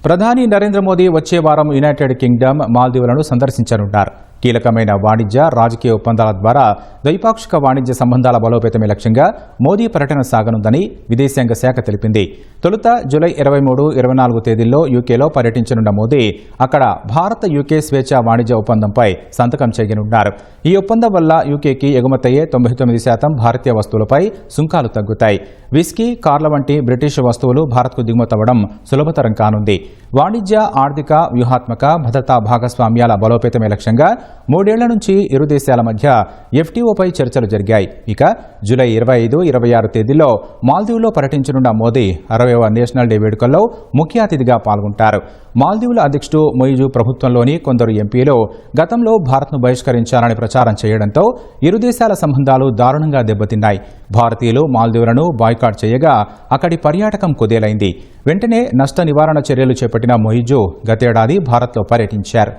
ప్రధాని నరేంద్ర మోదీ వచ్చే వారం యునైటెడ్ కింగ్డమ్, మాల్దీవులను సందర్శించనున్నారు. కీలకమైన వాణిజ్య, రాజకీయ ఒప్పందాల ద్వారా ద్వైపాక్షిక వాణిజ్య సంబంధాల బలోపేతమే లక్ష్యంగా మోదీ పర్యటన సాగనుందని విదేశాంగ శాఖ తెలిపింది. తొలుత జూలై 23, 24 తేదీల్లో యూకేలో పర్యటించనున్న మోదీ అక్కడ భారత యూకే స్వేచ్ఛా వాణిజ్య ఒప్పందంపై సంతకం చేయనున్నారు. ఈ ఒప్పందం వల్ల యూకేకి ఎగుమతయ్యే 99% భారతీయ వస్తువులపై సుంకాలు తగ్గుతాయి. విస్కీ, కార్ల వంటి బ్రిటిష్ వస్తువులు భారత్కు దిగుమతవ్వడం సులభతరం కానుంది. వాణిజ్య, ఆర్థిక, వ్యూహాత్మక, భద్రతా భాగస్వామ్యాల బలోపేతమే లక్ష్యంగా 3 ఏళ్ల నుంచి ఇరు దేశాల మధ్య ఎఫ్టీఓపై చర్చలు జరిగాయి. ఇక జూలై 25, 26 తేదీల్లో మాల్దీవుల్లో పర్యటించనున్న మోదీ 60వ నేషనల్ డే వేడుకల్లో ముఖ్య అతిథిగా పాల్గొంటారు. మాల్దీవుల అధ్యక్షుడు మొయిజు ప్రభుత్వంలోని కొందరు ఎంపీలు గతంలో భారత్ను బహిష్కరించాలని ప్రచారం చేయడంతో ఇరు దేశాల సంబంధాలు దారుణంగా దెబ్బతిన్నాయి. భారతీయులు మాల్దీవులను బాయ్కాట్ చేయగా అక్కడి పర్యాటకం కుదేలైంది. వెంటనే నష్ట నివారణ చర్యలు చేపట్టిన మొయిజు గతేడాది భారత్లో పర్యటించారు.